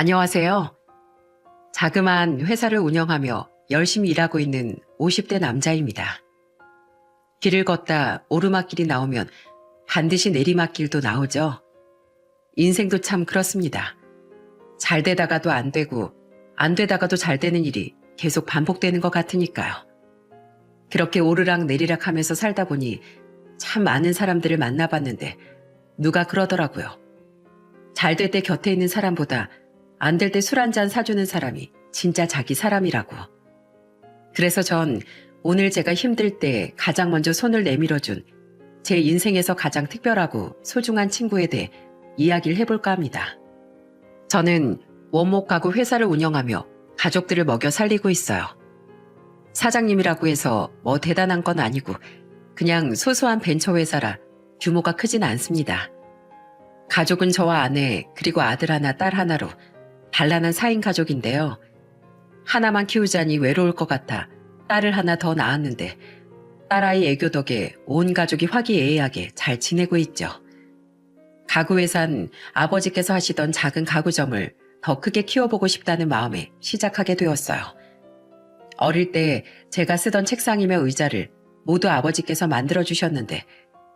안녕하세요. 자그마한 회사를 운영하며 열심히 일하고 있는 50대 남자입니다. 길을 걷다 오르막길이 나오면 반드시 내리막길도 나오죠. 인생도 참 그렇습니다. 잘 되다가도 안 되고 안 되다가도 잘 되는 일이 계속 반복되는 것 같으니까요. 그렇게 오르락 내리락 하면서 살다 보니 참 많은 사람들을 만나봤는데 누가 그러더라고요. 잘 될 때 곁에 있는 사람보다 안 될 때 술 한잔 사주는 사람이 진짜 자기 사람이라고. 그래서 전 오늘 제가 힘들 때 가장 먼저 손을 내밀어준 제 인생에서 가장 특별하고 소중한 친구에 대해 이야기를 해볼까 합니다. 저는 원목 가구 회사를 운영하며 가족들을 먹여 살리고 있어요. 사장님이라고 해서 뭐 대단한 건 아니고 그냥 소소한 벤처 회사라 규모가 크진 않습니다. 가족은 저와 아내 그리고 아들 하나 딸 하나로 단란한 4인 가족인데요. 하나만 키우자니 외로울 것 같아 딸을 하나 더 낳았는데 딸아이 애교 덕에 온 가족이 화기애애하게 잘 지내고 있죠. 가구회사는 아버지께서 하시던 작은 가구점을 더 크게 키워보고 싶다는 마음에 시작하게 되었어요. 어릴 때 제가 쓰던 책상이며 의자를 모두 아버지께서 만들어주셨는데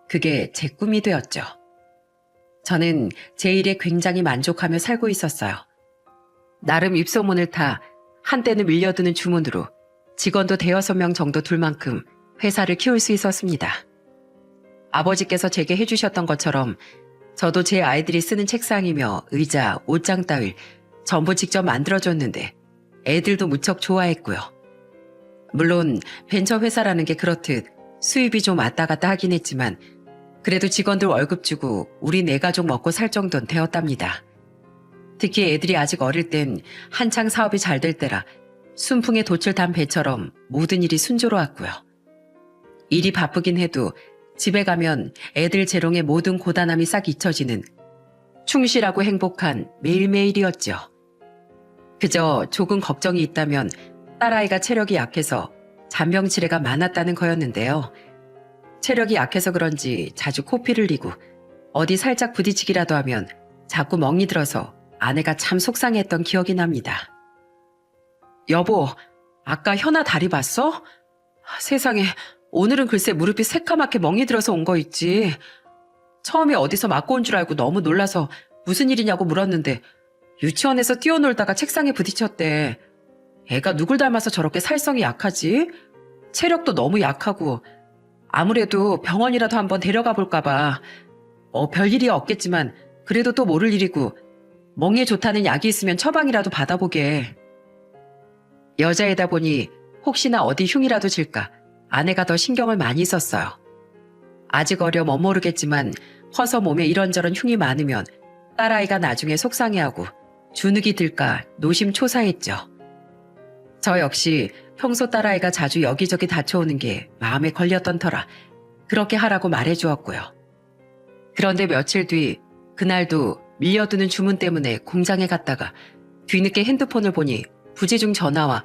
그게 제 꿈이 되었죠. 저는 제 일에 굉장히 만족하며 살고 있었어요. 나름 입소문을 타 한때는 밀려드는 주문으로 직원도 5-6명 정도 둘 만큼 회사를 키울 수 있었습니다. 아버지께서 제게 해주셨던 것처럼 저도 제 아이들이 쓰는 책상이며 의자, 옷장 따윈 전부 직접 만들어줬는데 애들도 무척 좋아했고요. 물론 벤처 회사라는 게 그렇듯 수입이 좀 왔다 갔다 하긴 했지만 그래도 직원들 월급 주고 우리 4가족 먹고 살 정도는 되었답니다. 특히 애들이 아직 어릴 땐 한창 사업이 잘 될 때라 순풍에 돛을 단 배처럼 모든 일이 순조로웠고요. 일이 바쁘긴 해도 집에 가면 애들 재롱의 모든 고단함이 싹 잊혀지는 충실하고 행복한 매일매일이었죠. 그저 조금 걱정이 있다면 딸아이가 체력이 약해서 잔병치레가 많았다는 거였는데요. 체력이 약해서 그런지 자주 코피를 흘리고 어디 살짝 부딪히기라도 하면 자꾸 멍이 들어서 아내가 참 속상했던 기억이 납니다. 여보, 아까 현아 다리 봤어? 세상에, 오늘은 글쎄 무릎이 새까맣게 멍이 들어서 온 거 있지. 처음에 어디서 맞고 온 줄 알고 너무 놀라서 무슨 일이냐고 물었는데 유치원에서 뛰어놀다가 책상에 부딪혔대. 애가 누굴 닮아서 저렇게 살성이 약하지? 체력도 너무 약하고 아무래도 병원이라도 한번 데려가 볼까 봐. 별일이 없겠지만 그래도 또 모를 일이고 멍에 좋다는 약이 있으면 처방이라도 받아보게. 여자이다 보니 혹시나 어디 흉이라도 질까 아내가 더 신경을 많이 썼어요. 아직 어려 멋모르겠지만 커서 몸에 이런저런 흉이 많으면 딸아이가 나중에 속상해하고 주눅이 들까 노심초사했죠. 저 역시 평소 딸아이가 자주 여기저기 다쳐오는 게 마음에 걸렸던 터라 그렇게 하라고 말해주었고요. 그런데 며칠 뒤 그날도 밀려드는 주문 때문에 공장에 갔다가 뒤늦게 핸드폰을 보니 부재중 전화와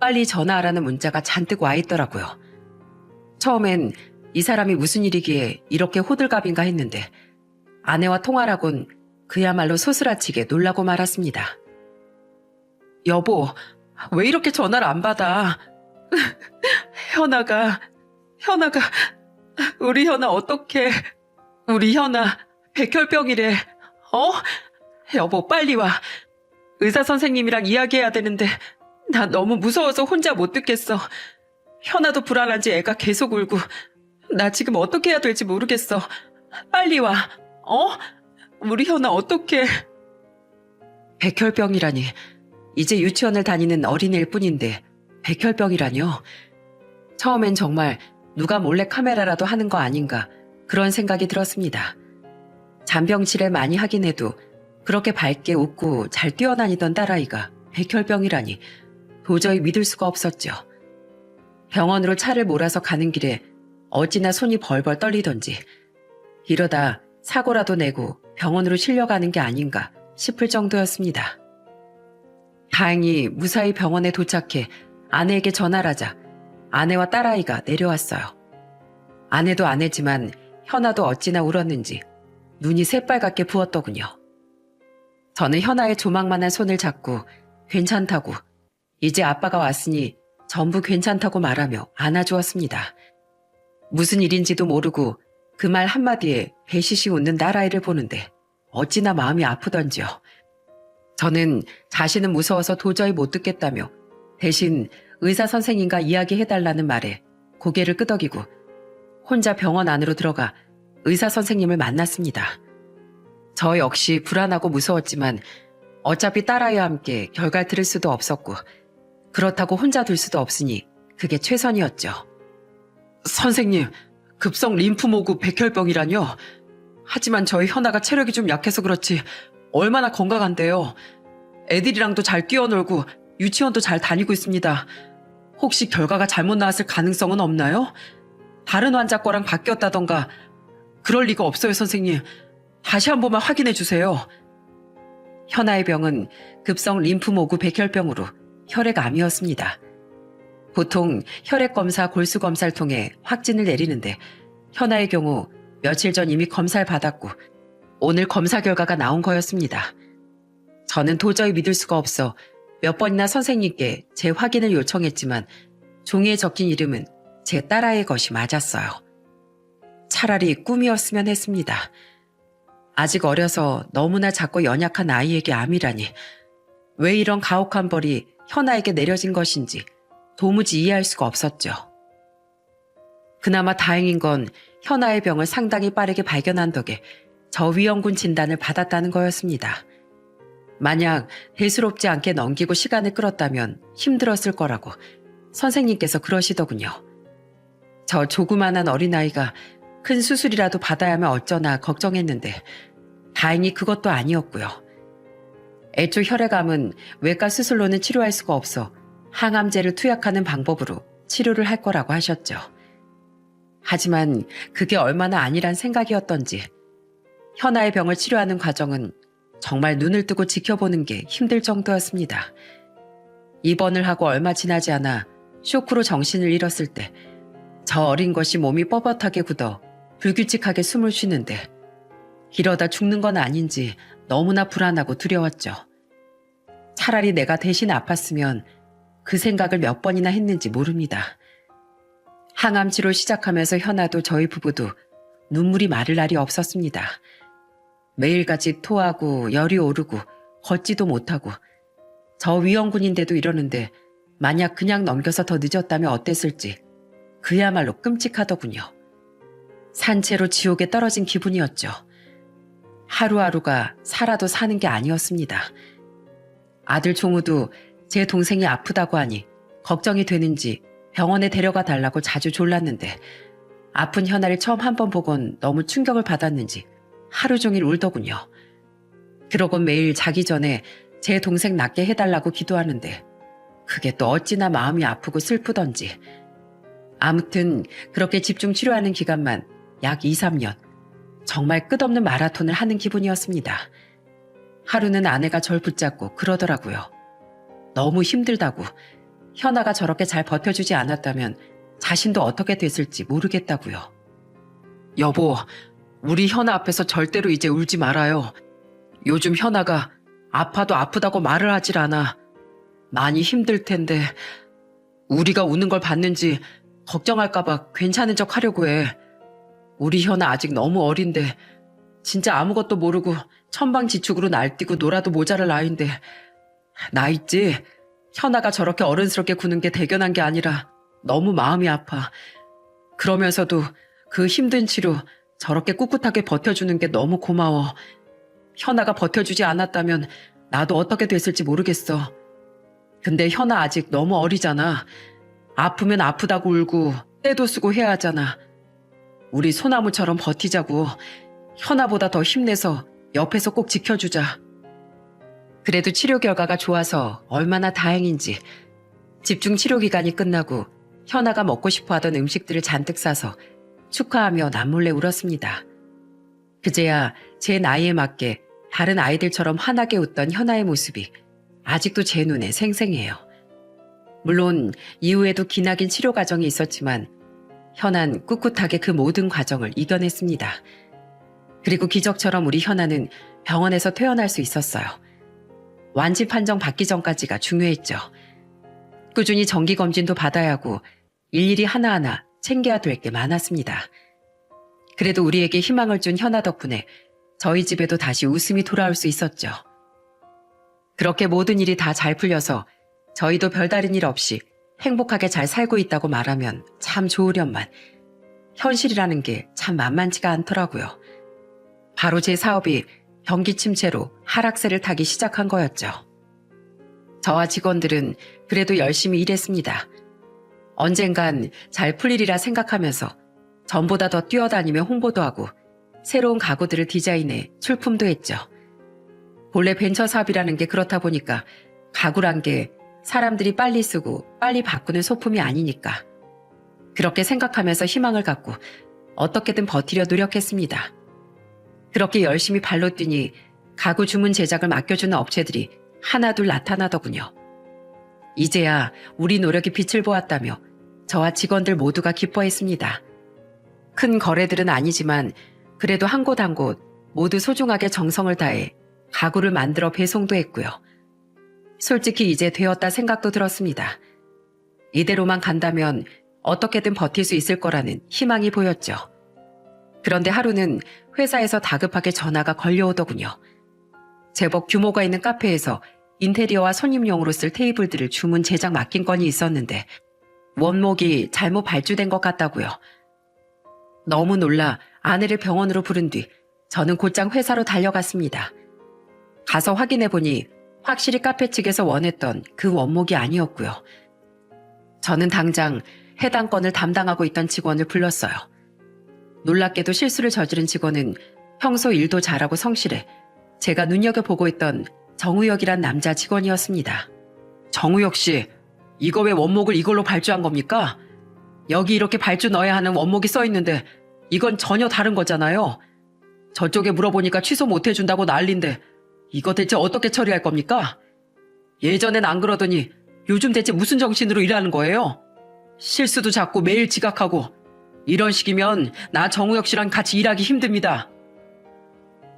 빨리 전화하라는 문자가 잔뜩 와 있더라고요. 처음엔 이 사람이 무슨 일이기에 이렇게 호들갑인가 했는데 아내와 통화라곤 그야말로 소스라치게 놀라고 말았습니다. 여보, 왜 이렇게 전화를 안 받아? 현아가, 우리 현아 어떡해. 우리 현아 백혈병이래. 여보 빨리 와. 의사 선생님이랑 이야기해야 되는데 나 너무 무서워서 혼자 못 듣겠어. 현아도 불안한지 애가 계속 울고 나 지금 어떻게 해야 될지 모르겠어. 빨리 와. 우리 현아 어떡해. 백혈병이라니. 이제 유치원을 다니는 어린애일 뿐인데 백혈병이라뇨. 처음엔 정말 누가 몰래 카메라라도 하는 거 아닌가 그런 생각이 들었습니다. 잔병치레 많이 하긴 해도 그렇게 밝게 웃고 잘 뛰어다니던 딸아이가 백혈병이라니 도저히 믿을 수가 없었죠. 병원으로 차를 몰아서 가는 길에 어찌나 손이 벌벌 떨리던지 이러다 사고라도 내고 병원으로 실려가는 게 아닌가 싶을 정도였습니다. 다행히 무사히 병원에 도착해 아내에게 전화를 하자 아내와 딸아이가 내려왔어요. 아내도 아내지만 현아도 어찌나 울었는지 눈이 새빨갛게 부었더군요. 저는 현아의 조망만한 손을 잡고 괜찮다고, 이제 아빠가 왔으니 전부 괜찮다고 말하며 안아주었습니다. 무슨 일인지도 모르고 그 말 한마디에 배시시 웃는 딸아이를 보는데 어찌나 마음이 아프던지요. 저는 자신은 무서워서 도저히 못 듣겠다며 대신 의사 선생님과 이야기해달라는 말에 고개를 끄덕이고 혼자 병원 안으로 들어가 의사 선생님을 만났습니다. 저 역시 불안하고 무서웠지만 어차피 딸아이와 함께 결과를 들을 수도 없었고 그렇다고 혼자 둘 수도 없으니 그게 최선이었죠. 선생님, 급성 림프모구 백혈병이라뇨? 하지만 저희 현아가 체력이 좀 약해서 그렇지 얼마나 건강한데요. 애들이랑도 잘 뛰어놀고 유치원도 잘 다니고 있습니다. 혹시 결과가 잘못 나왔을 가능성은 없나요? 다른 환자 거랑 바뀌었다던가 그럴 리가 없어요, 선생님. 다시 한 번만 확인해 주세요. 현아의 병은 급성 림프모구 백혈병으로 혈액암이었습니다. 보통 혈액검사, 골수검사를 통해 확진을 내리는데 현아의 경우 며칠 전 이미 검사를 받았고 오늘 검사 결과가 나온 거였습니다. 저는 도저히 믿을 수가 없어 몇 번이나 선생님께 재확인을 요청했지만 종이에 적힌 이름은 제 딸아이의 것이 맞았어요. 차라리 꿈이었으면 했습니다. 아직 어려서 너무나 작고 연약한 아이에게 암이라니. 왜 이런 가혹한 벌이 현아에게 내려진 것인지 도무지 이해할 수가 없었죠. 그나마 다행인 건 현아의 병을 상당히 빠르게 발견한 덕에 저위험군 진단을 받았다는 거였습니다. 만약 대수롭지 않게 넘기고 시간을 끌었다면 힘들었을 거라고 선생님께서 그러시더군요. 저 조그만한 어린아이가 큰 수술이라도 받아야 하면 어쩌나 걱정했는데 다행히 그것도 아니었고요. 애초 혈액암은 외과 수술로는 치료할 수가 없어 항암제를 투약하는 방법으로 치료를 할 거라고 하셨죠. 하지만 그게 얼마나 아니란 생각이었던지 현아의 병을 치료하는 과정은 정말 눈을 뜨고 지켜보는 게 힘들 정도였습니다. 입원을 하고 얼마 지나지 않아 쇼크로 정신을 잃었을 때 저 어린 것이 몸이 뻣뻣하게 굳어 불규칙하게 숨을 쉬는데 이러다 죽는 건 아닌지 너무나 불안하고 두려웠죠. 차라리 내가 대신 아팠으면 그 생각을 몇 번이나 했는지 모릅니다. 항암 치료 시작하면서 현아도 저희 부부도 눈물이 마를 날이 없었습니다. 매일같이 토하고 열이 오르고 걷지도 못하고 저 위험군인데도 이러는데 만약 그냥 넘겨서 더 늦었다면 어땠을지 그야말로 끔찍하더군요. 산채로 지옥에 떨어진 기분이었죠. 하루하루가 살아도 사는 게 아니었습니다. 아들 종우도 제 동생이 아프다고 하니 걱정이 되는지 병원에 데려가 달라고 자주 졸랐는데 아픈 현아를 처음 한 번 보곤 너무 충격을 받았는지 하루 종일 울더군요. 그러곤 매일 자기 전에 제 동생 낫게 해달라고 기도하는데 그게 또 어찌나 마음이 아프고 슬프던지. 아무튼 그렇게 집중 치료하는 기간만 약 2, 3년. 정말 끝없는 마라톤을 하는 기분이었습니다. 하루는 아내가 절 붙잡고 그러더라고요. 너무 힘들다고. 현아가 저렇게 잘 버텨주지 않았다면 자신도 어떻게 됐을지 모르겠다고요. 여보, 우리 현아 앞에서 절대로 이제 울지 말아요. 요즘 현아가 아파도 아프다고 말을 하질 않아. 많이 힘들 텐데 우리가 우는 걸 봤는지 걱정할까봐 괜찮은 척 하려고 해. 우리 현아 아직 너무 어린데 진짜 아무것도 모르고 천방지축으로 날뛰고 놀아도 모자랄 나이인데 나 있지? 현아가 저렇게 어른스럽게 구는 게 대견한 게 아니라 너무 마음이 아파. 그러면서도 그 힘든 치료 저렇게 꿋꿋하게 버텨주는 게 너무 고마워. 현아가 버텨주지 않았다면 나도 어떻게 됐을지 모르겠어. 근데 현아 아직 너무 어리잖아. 아프면 아프다고 울고 떼도 쓰고 해야 하잖아. 우리 소나무처럼 버티자고. 현아보다 더 힘내서 옆에서 꼭 지켜주자. 그래도 치료 결과가 좋아서 얼마나 다행인지 집중 치료 기간이 끝나고 현아가 먹고 싶어 하던 음식들을 잔뜩 싸서 축하하며 남몰래 울었습니다. 그제야 제 나이에 맞게 다른 아이들처럼 환하게 웃던 현아의 모습이 아직도 제 눈에 생생해요. 물론 이후에도 기나긴 치료 과정이 있었지만 현아는 꿋꿋하게 그 모든 과정을 이겨냈습니다. 그리고 기적처럼 우리 현아는 병원에서 퇴원할 수 있었어요. 완치 판정 받기 전까지가 중요했죠. 꾸준히 정기검진도 받아야 하고 일일이 하나하나 챙겨야 될 게 많았습니다. 그래도 우리에게 희망을 준 현아 덕분에 저희 집에도 다시 웃음이 돌아올 수 있었죠. 그렇게 모든 일이 다 잘 풀려서 저희도 별다른 일 없이 행복하게 잘 살고 있다고 말하면 참 좋으련만 현실이라는 게 참 만만치가 않더라고요. 바로 제 사업이 경기 침체로 하락세를 타기 시작한 거였죠. 저와 직원들은 그래도 열심히 일했습니다. 언젠간 잘 풀리리라 생각하면서 전보다 더 뛰어다니며 홍보도 하고 새로운 가구들을 디자인해 출품도 했죠. 본래 벤처 사업이라는 게 그렇다 보니까 가구란 게 사람들이 빨리 쓰고 빨리 바꾸는 소품이 아니니까 그렇게 생각하면서 희망을 갖고 어떻게든 버티려 노력했습니다. 그렇게 열심히 발로 뛰니 가구 주문 제작을 맡겨주는 업체들이 하나둘 나타나더군요. 이제야 우리 노력이 빛을 보았다며 저와 직원들 모두가 기뻐했습니다. 큰 거래들은 아니지만 그래도 한 곳 한 곳 모두 소중하게 정성을 다해 가구를 만들어 배송도 했고요. 솔직히 이제 되었다 생각도 들었습니다. 이대로만 간다면 어떻게든 버틸 수 있을 거라는 희망이 보였죠. 그런데 하루는 회사에서 다급하게 전화가 걸려오더군요. 제법 규모가 있는 카페에서 인테리어와 손님용으로 쓸 테이블들을 주문 제작 맡긴 건이 있었는데 원목이 잘못 발주된 것 같다고요. 너무 놀라 아내를 병원으로 부른 뒤 저는 곧장 회사로 달려갔습니다. 가서 확인해보니 확실히 카페 측에서 원했던 그 원목이 아니었고요. 저는 당장 해당 건을 담당하고 있던 직원을 불렀어요. 놀랍게도 실수를 저지른 직원은 평소 일도 잘하고 성실해 제가 눈여겨보고 있던 정우혁이란 남자 직원이었습니다. 정우혁 씨, 이거 왜 원목을 이걸로 발주한 겁니까? 여기 이렇게 발주 넣어야 하는 원목이 써 있는데 이건 전혀 다른 거잖아요. 저쪽에 물어보니까 취소 못 해준다고 난린데 이거 대체 어떻게 처리할 겁니까? 예전엔 안 그러더니 요즘 대체 무슨 정신으로 일하는 거예요? 실수도 자꾸 매일 지각하고 이런 식이면 나 정우혁 씨랑 같이 일하기 힘듭니다.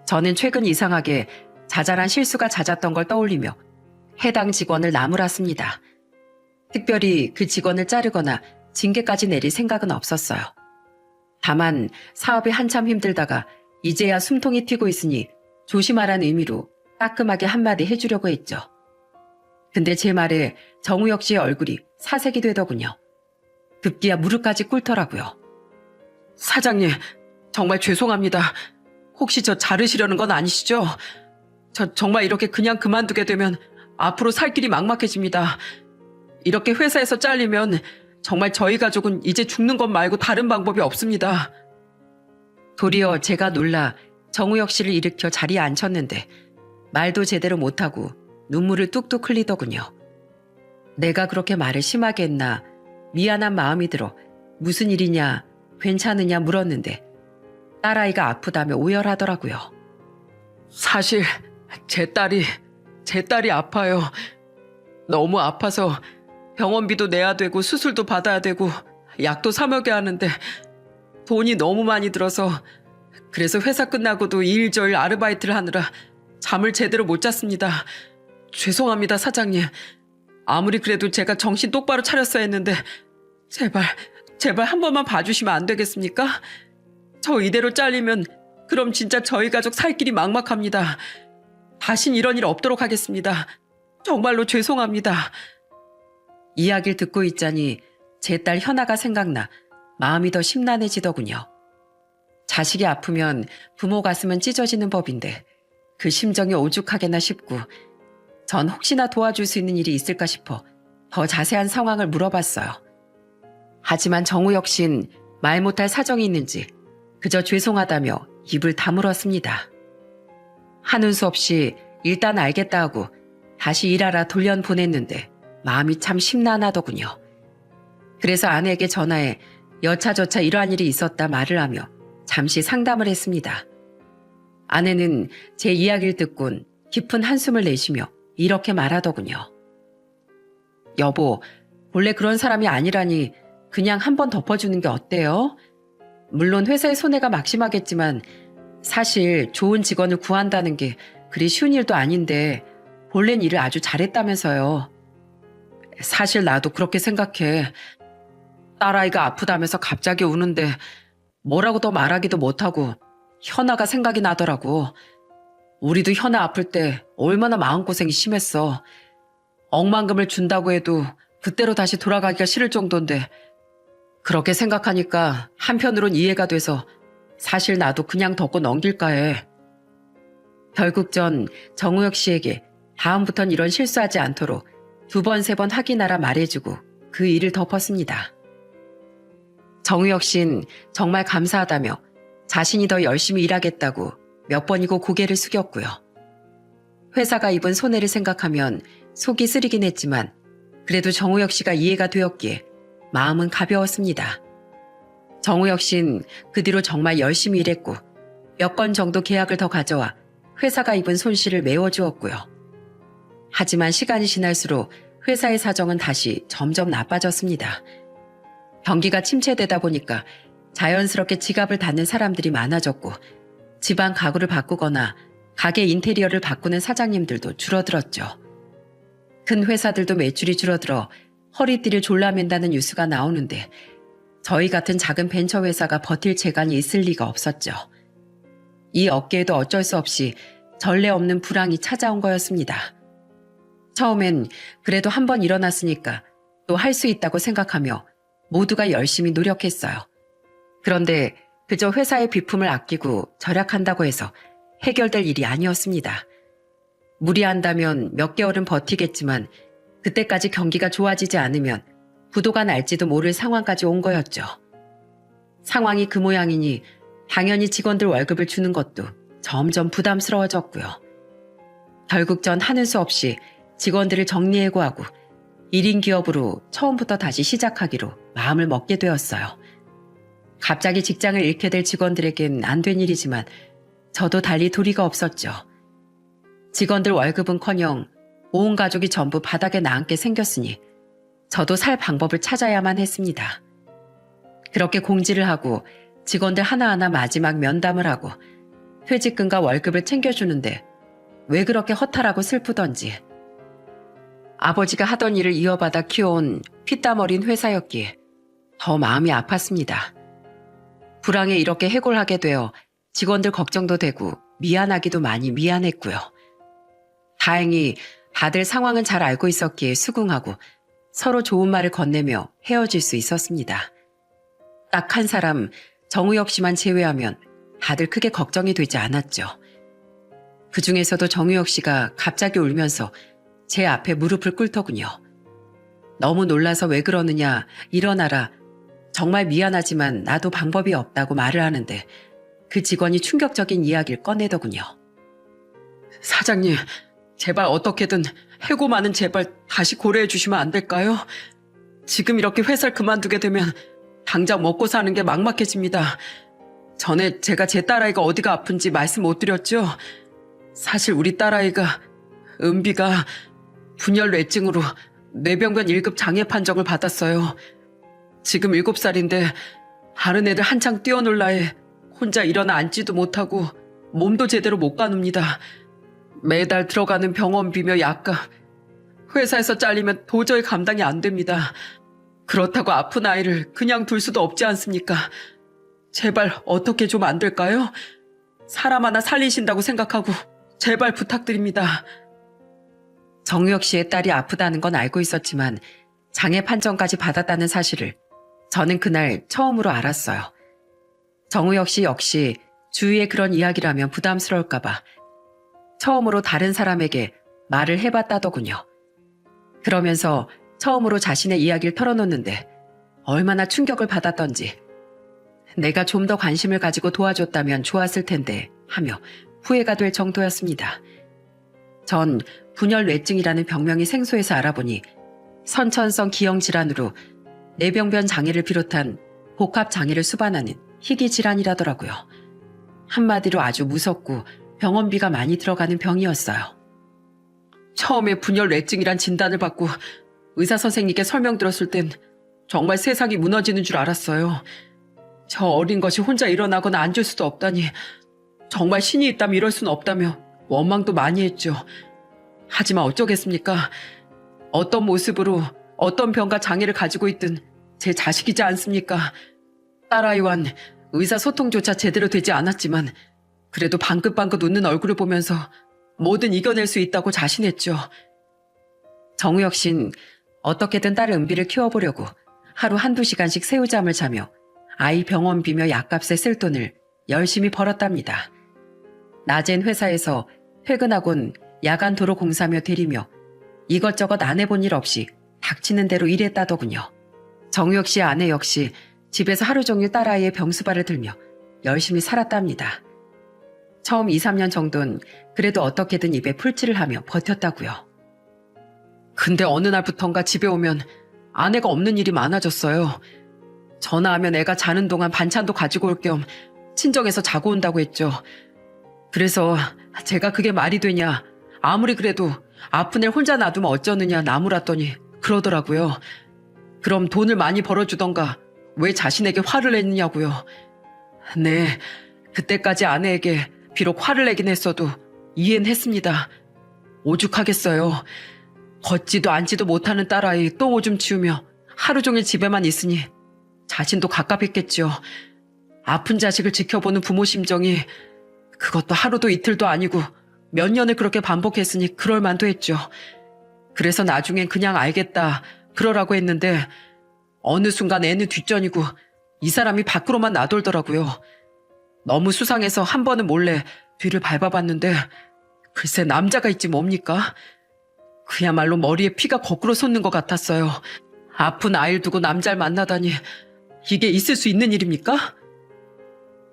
저는 최근 이상하게 자잘한 실수가 잦았던 걸 떠올리며 해당 직원을 나무랐습니다. 특별히 그 직원을 자르거나 징계까지 내릴 생각은 없었어요. 다만 사업이 한참 힘들다가 이제야 숨통이 튀고 있으니 조심하라는 의미로 따끔하게 한마디 해주려고 했죠. 근데 제 말에 정우혁 씨의 얼굴이 사색이 되더군요. 급기야 무릎까지 꿇더라고요. 사장님, 정말 죄송합니다. 혹시 저 자르시려는 건 아니시죠? 저 정말 이렇게 그냥 그만두게 되면 앞으로 살 길이 막막해집니다. 이렇게 회사에서 잘리면 정말 저희 가족은 이제 죽는 것 말고 다른 방법이 없습니다. 도리어 제가 놀라 정우혁 씨를 일으켜 자리에 앉혔는데 말도 제대로 못하고 눈물을 뚝뚝 흘리더군요. 내가 그렇게 말을 심하게 했나 미안한 마음이 들어 무슨 일이냐 괜찮으냐 물었는데 딸아이가 아프다며 오열하더라고요. 사실 제 딸이 아파요. 너무 아파서 병원비도 내야 되고 수술도 받아야 되고 약도 사 먹여야 하는데 돈이 너무 많이 들어서 그래서 회사 끝나고도 이일저일 아르바이트를 하느라 잠을 제대로 못 잤습니다. 죄송합니다, 사장님. 아무리 그래도 제가 정신 똑바로 차렸어야 했는데 제발 한 번만 봐주시면 안 되겠습니까? 저 이대로 잘리면 그럼 진짜 저희 가족 살 길이 막막합니다. 다신 이런 일 없도록 하겠습니다. 정말로 죄송합니다. 이야기를 듣고 있자니 제 딸 현아가 생각나 마음이 더 심란해지더군요. 자식이 아프면 부모 가슴은 찢어지는 법인데 그 심정이 오죽하겠나 싶고 전 혹시나 도와줄 수 있는 일이 있을까 싶어 더 자세한 상황을 물어봤어요. 하지만 정우혁 씨는 말 못할 사정이 있는지 그저 죄송하다며 입을 다물었습니다. 하는 수 없이 일단 알겠다 하고 다시 일하라 돌려보냈는데 마음이 참 심란하더군요. 그래서 아내에게 전화해 여차저차 이러한 일이 있었다 말을 하며 잠시 상담을 했습니다. 아내는 제 이야기를 듣곤 깊은 한숨을 내쉬며 이렇게 말하더군요. 여보, 원래 그런 사람이 아니라니 그냥 한 번 덮어주는 게 어때요? 물론 회사의 손해가 막심하겠지만 사실 좋은 직원을 구한다는 게 그리 쉬운 일도 아닌데 본래는 일을 아주 잘했다면서요. 사실 나도 그렇게 생각해. 딸아이가 아프다면서 갑자기 우는데 뭐라고 더 말하기도 못하고 현아가 생각이 나더라고. 우리도 현아 아플 때 얼마나 마음고생이 심했어. 억만금을 준다고 해도 그때로 다시 돌아가기가 싫을 정도인데 그렇게 생각하니까 한편으론 이해가 돼서 사실 나도 그냥 덮고 넘길까 해. 결국 전 정우혁 씨에게 다음부턴 이런 실수하지 않도록 2번, 3번 확인하라 말해주고 그 일을 덮었습니다. 정우혁 씨는 정말 감사하다며 자신이 더 열심히 일하겠다고 몇 번이고 고개를 숙였고요. 회사가 입은 손해를 생각하면 속이 쓰리긴 했지만 그래도 정우혁 씨가 이해가 되었기에 마음은 가벼웠습니다. 정우혁 씨는 그 뒤로 정말 열심히 일했고 몇 건 정도 계약을 더 가져와 회사가 입은 손실을 메워주었고요. 하지만 시간이 지날수록 회사의 사정은 다시 점점 나빠졌습니다. 경기가 침체되다 보니까 자연스럽게 지갑을 닫는 사람들이 많아졌고 집안 가구를 바꾸거나 가게 인테리어를 바꾸는 사장님들도 줄어들었죠. 큰 회사들도 매출이 줄어들어 허리띠를 졸라맨다는 뉴스가 나오는데 저희 같은 작은 벤처 회사가 버틸 재간이 있을 리가 없었죠. 이 업계에도 어쩔 수 없이 전례 없는 불황이 찾아온 거였습니다. 처음엔 그래도 한번 일어났으니까 또 할 수 있다고 생각하며 모두가 열심히 노력했어요. 그런데 그저 회사의 비품을 아끼고 절약한다고 해서 해결될 일이 아니었습니다. 무리한다면 몇 개월은 버티겠지만 그때까지 경기가 좋아지지 않으면 부도가 날지도 모를 상황까지 온 거였죠. 상황이 그 모양이니 당연히 직원들 월급을 주는 것도 점점 부담스러워졌고요. 결국 전 하는 수 없이 직원들을 정리해고하고 1인 기업으로 처음부터 다시 시작하기로 마음을 먹게 되었어요. 갑자기 직장을 잃게 될 직원들에겐 안 된 일이지만 저도 달리 도리가 없었죠. 직원들 월급은커녕 온 가족이 전부 바닥에 나앉게 생겼으니 저도 살 방법을 찾아야만 했습니다. 그렇게 공지를 하고 직원들 하나하나 마지막 면담을 하고 퇴직금과 월급을 챙겨주는데 왜 그렇게 허탈하고 슬프던지. 아버지가 하던 일을 이어받아 키워온 피땀 어린 회사였기에 더 마음이 아팠습니다. 불황에 이렇게 해골하게 되어 직원들 걱정도 되고 미안하기도 많이 미안했고요. 다행히 다들 상황은 잘 알고 있었기에 수긍하고 서로 좋은 말을 건네며 헤어질 수 있었습니다. 딱 한 사람 정우혁 씨만 제외하면 다들 크게 걱정이 되지 않았죠. 그 중에서도 정우혁 씨가 갑자기 울면서 제 앞에 무릎을 꿇더군요. 너무 놀라서 왜 그러느냐, 일어나라. 정말 미안하지만 나도 방법이 없다고 말을 하는데 그 직원이 충격적인 이야기를 꺼내더군요. 사장님, 제발 어떻게든 해고만은 제발 다시 고려해 주시면 안 될까요? 지금 이렇게 회사를 그만두게 되면 당장 먹고 사는 게 막막해집니다. 전에 제가 제 딸아이가 어디가 아픈지 말씀 못 드렸죠? 사실 우리 딸아이가 은비가 분열뇌증으로 뇌병변 1급 장애 판정을 받았어요. 지금 7살인데 다른 애들 한창 뛰어놀 나에 혼자 일어나 앉지도 못하고 몸도 제대로 못 가눕니다. 매달 들어가는 병원비며 약값, 회사에서 잘리면 도저히 감당이 안 됩니다. 그렇다고 아픈 아이를 그냥 둘 수도 없지 않습니까? 제발 어떻게 좀 안 될까요? 사람 하나 살리신다고 생각하고 제발 부탁드립니다. 정우혁 씨의 딸이 아프다는 건 알고 있었지만 장애 판정까지 받았다는 사실을 저는 그날 처음으로 알았어요. 정우혁 씨 역시 주위에 그런 이야기를 하면 부담스러울까봐 처음으로 다른 사람에게 말을 해봤다더군요. 그러면서 처음으로 자신의 이야기를 털어놓는데 얼마나 충격을 받았던지 내가 좀 더 관심을 가지고 도와줬다면 좋았을 텐데 하며 후회가 될 정도였습니다. 전 분열뇌증이라는 병명이 생소해서 알아보니 선천성 기형질환으로 뇌병변 장애를 비롯한 복합장애를 수반하는 희귀질환이라더라고요. 한마디로 아주 무섭고 병원비가 많이 들어가는 병이었어요. 처음에 분열뇌증이란 진단을 받고 의사 선생님께 설명 들었을 땐 정말 세상이 무너지는 줄 알았어요. 저 어린 것이 혼자 일어나거나 앉을 수도 없다니 정말 신이 있다면 이럴 수는 없다며 원망도 많이 했죠. 하지만 어쩌겠습니까? 어떤 모습으로 어떤 병과 장애를 가지고 있든 제 자식이지 않습니까? 딸아이와는 의사소통조차 제대로 되지 않았지만 그래도 방긋방긋 웃는 얼굴을 보면서 뭐든 이겨낼 수 있다고 자신했죠. 정우혁 씨는 어떻게든 딸 은비를 키워보려고 하루 한두 시간씩 새우잠을 자며 아이 병원비며 약값에 쓸 돈을 열심히 벌었답니다. 낮엔 회사에서 퇴근하곤 야간 도로 공사며 대리며 이것저것 안 해본 일 없이 닥치는 대로 일했다더군요. 정우혁 씨 아내 역시 집에서 하루 종일 딸아이의 병수발을 들며 열심히 살았답니다. 처음 2, 3년 정도는 그래도 어떻게든 입에 풀칠을 하며 버텼다고요. 근데 어느 날부턴가 집에 오면 아내가 없는 일이 많아졌어요. 전화하면 애가 자는 동안 반찬도 가지고 올 겸 친정에서 자고 온다고 했죠. 그래서 제가 그게 말이 되냐, 아무리 그래도 아픈 애 혼자 놔두면 어쩌느냐 나무랐더니 그러더라고요. 그럼 돈을 많이 벌어주던가 왜 자신에게 화를 내느냐고요. 네, 그때까지 아내에게 비록 화를 내긴 했어도 이해는 했습니다. 오죽하겠어요. 걷지도 앉지도 못하는 딸아이 또 오줌 치우며 하루 종일 집에만 있으니 자신도 갑갑했겠죠. 아픈 자식을 지켜보는 부모 심정이 그것도 하루도 이틀도 아니고 몇 년을 그렇게 반복했으니 그럴 만도 했죠. 그래서 나중엔 그냥 알겠다 그러라고 했는데 어느 순간 애는 뒷전이고 이 사람이 밖으로만 나돌더라고요. 너무 수상해서 한 번은 몰래 뒤를 밟아봤는데 글쎄 남자가 있지 뭡니까? 그야말로 머리에 피가 거꾸로 솟는 것 같았어요. 아픈 아이를 두고 남자를 만나다니 이게 있을 수 있는 일입니까?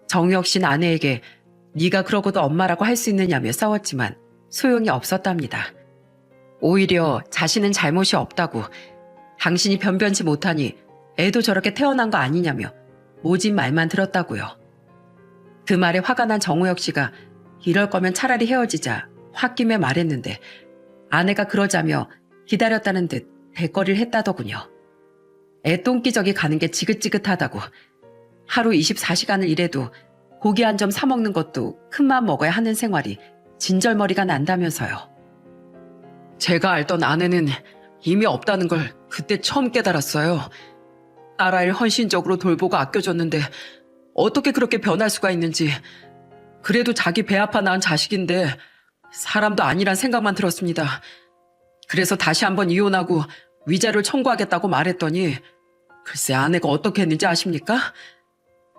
정우혁 씨는 아내에게 네가 그러고도 엄마라고 할 수 있느냐며 싸웠지만 소용이 없었답니다. 오히려 자신은 잘못이 없다고, 당신이 변변치 못하니 애도 저렇게 태어난 거 아니냐며 모진 말만 들었다고요. 그 말에 화가 난 정우혁 씨가 이럴 거면 차라리 헤어지자 홧김에 말했는데 아내가 그러자며 기다렸다는 듯 대거리를 했다더군요. 애 똥기저귀 가는 게 지긋지긋하다고, 하루 24시간을 일해도 고기 한 점 사 먹는 것도 큰맘 먹어야 하는 생활이 진절머리가 난다면서요. 제가 알던 아내는 이미 없다는 걸 그때 처음 깨달았어요. 딸아이를 헌신적으로 돌보고 아껴줬는데 어떻게 그렇게 변할 수가 있는지, 그래도 자기 배 아파 낳은 자식인데 사람도 아니란 생각만 들었습니다. 그래서 다시 한번 이혼하고 위자료를 청구하겠다고 말했더니 글쎄 아내가 어떻게 했는지 아십니까?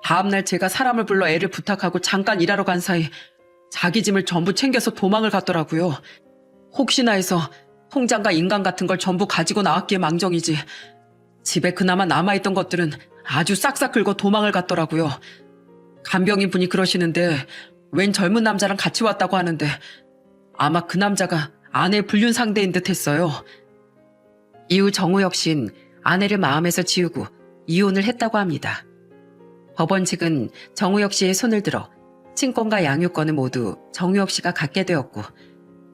다음날 제가 사람을 불러 애를 부탁하고 잠깐 일하러 간 사이 자기 짐을 전부 챙겨서 도망을 갔더라고요. 혹시나 해서 통장과 인감 같은 걸 전부 가지고 나왔기에 망정이지 집에 그나마 남아있던 것들은 아주 싹싹 긁어 도망을 갔더라고요. 간병인 분이 그러시는데 웬 젊은 남자랑 같이 왔다고 하는데 아마 그 남자가 아내의 불륜 상대인 듯 했어요. 이후 정우혁 씨는 아내를 마음에서 지우고 이혼을 했다고 합니다. 법원 측은 정우혁 씨의 손을 들어 친권과 양육권을 모두 정우혁 씨가 갖게 되었고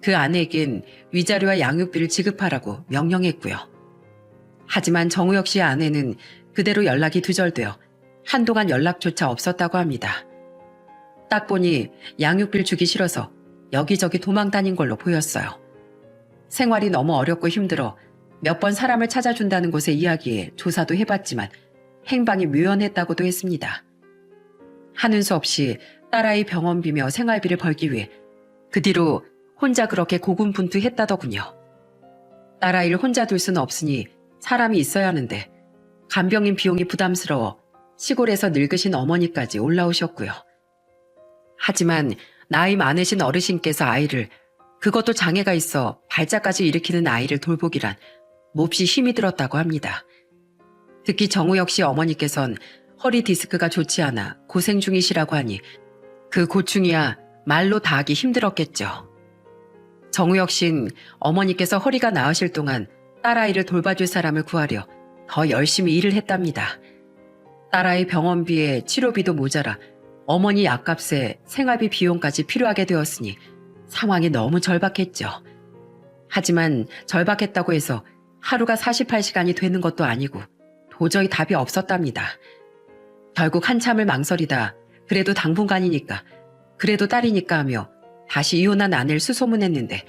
그 아내에겐 위자료와 양육비를 지급하라고 명령했고요. 하지만 정우혁 씨의 아내는 그대로 연락이 두절되어 한동안 연락조차 없었다고 합니다. 딱 보니 양육비를 주기 싫어서 여기저기 도망 다닌 걸로 보였어요. 생활이 너무 어렵고 힘들어 몇 번 사람을 찾아준다는 곳에 이야기해 조사도 해봤지만 행방이 묘연했다고도 했습니다. 하는 수 없이 딸아이 병원비며 생활비를 벌기 위해 그 뒤로 혼자 그렇게 고군분투했다더군요. 딸아이를 혼자 둘 수는 없으니 사람이 있어야 하는데 간병인 비용이 부담스러워 시골에서 늙으신 어머니까지 올라오셨고요. 하지만 나이 많으신 어르신께서 아이를, 그것도 장애가 있어 발작까지 일으키는 아이를 돌보기란 몹시 힘이 들었다고 합니다. 특히 정우혁 씨 어머니께선 허리 디스크가 좋지 않아 고생 중이시라고 하니 그 고충이야 말로 다 하기 힘들었겠죠. 정우혁 씨는 어머니께서 허리가 나으실 동안 딸아이를 돌봐줄 사람을 구하려 더 열심히 일을 했답니다. 딸아이 병원비에 치료비도 모자라 어머니 약값에 생활비 비용까지 필요하게 되었으니 상황이 너무 절박했죠. 하지만 절박했다고 해서 하루가 48시간이 되는 것도 아니고 도저히 답이 없었답니다. 결국 한참을 망설이다 그래도 당분간이니까, 그래도 딸이니까 하며 다시 이혼한 아내를 수소문했는데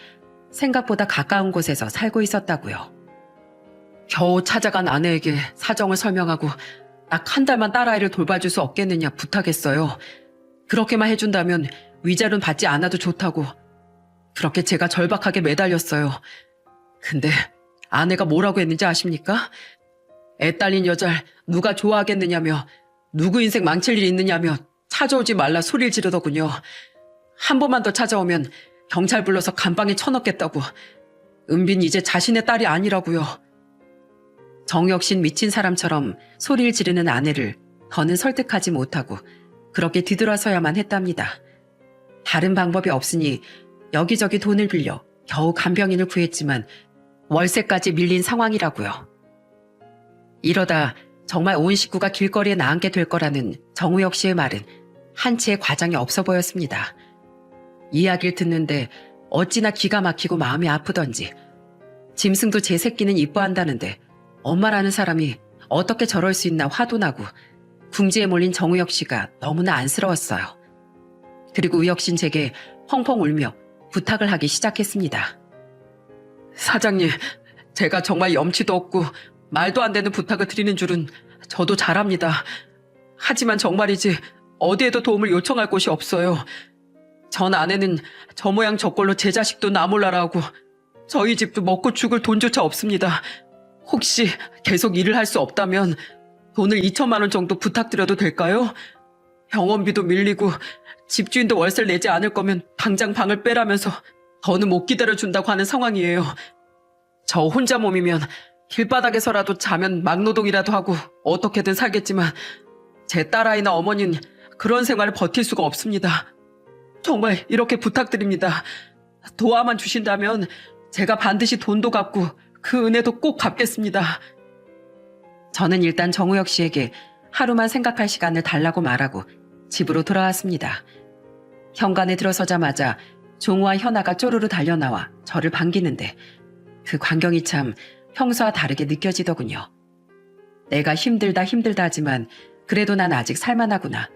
생각보다 가까운 곳에서 살고 있었다고요. 겨우 찾아간 아내에게 사정을 설명하고 딱 한 달만 딸아이를 돌봐줄 수 없겠느냐 부탁했어요. 그렇게만 해준다면 위자료는 받지 않아도 좋다고. 그렇게 제가 절박하게 매달렸어요. 근데 아내가 뭐라고 했는지 아십니까? 애 딸린 여자를 누가 좋아하겠느냐며, 누구 인생 망칠 일이 있느냐며 찾아오지 말라 소리를 지르더군요. 한 번만 더 찾아오면 경찰 불러서 감방에 쳐넣겠다고. 은빈 이제 자신의 딸이 아니라고요. 정혁 씨는 미친 사람처럼 소리를 지르는 아내를 더는 설득하지 못하고 그렇게 뒤돌아서야만 했답니다. 다른 방법이 없으니 여기저기 돈을 빌려 겨우 간병인을 구했지만 월세까지 밀린 상황이라고요. 이러다 정말 온 식구가 길거리에 나앉게 될 거라는 정우혁 씨의 말은 한치의 과장이 없어 보였습니다. 이야기를 듣는데 어찌나 기가 막히고 마음이 아프던지, 짐승도 제 새끼는 이뻐한다는데 엄마라는 사람이 어떻게 저럴 수 있나 화도 나고 궁지에 몰린 정우혁 씨가 너무나 안쓰러웠어요. 그리고 우혁 씨는 제게 펑펑 울며 부탁을 하기 시작했습니다. 사장님, 제가 정말 염치도 없고 말도 안 되는 부탁을 드리는 줄은 저도 잘 압니다. 하지만 정말이지 어디에도 도움을 요청할 곳이 없어요. 전 아내는 저 모양 저꼴로 제 자식도 나 몰라라 하고 저희 집도 먹고 죽을 돈조차 없습니다. 혹시 계속 일을 할 수 없다면 돈을 2천만 원 정도 부탁드려도 될까요? 병원비도 밀리고 집주인도 월세를 내지 않을 거면 당장 방을 빼라면서 더는 못 기다려준다고 하는 상황이에요. 저 혼자 몸이면 길바닥에서라도 자면 막노동이라도 하고 어떻게든 살겠지만 제 딸아이나 어머니는 그런 생활을 버틸 수가 없습니다. 정말 이렇게 부탁드립니다. 도와만 주신다면 제가 반드시 돈도 갚고 그 은혜도 꼭 갚겠습니다. 저는 일단 정우혁 씨에게 하루만 생각할 시간을 달라고 말하고 집으로 돌아왔습니다. 현관에 들어서자마자 종우와 현아가 쪼르르 달려나와 저를 반기는데 그 광경이 참 평소와 다르게 느껴지더군요. 내가 힘들다 하지만 그래도 난 아직 살만하구나.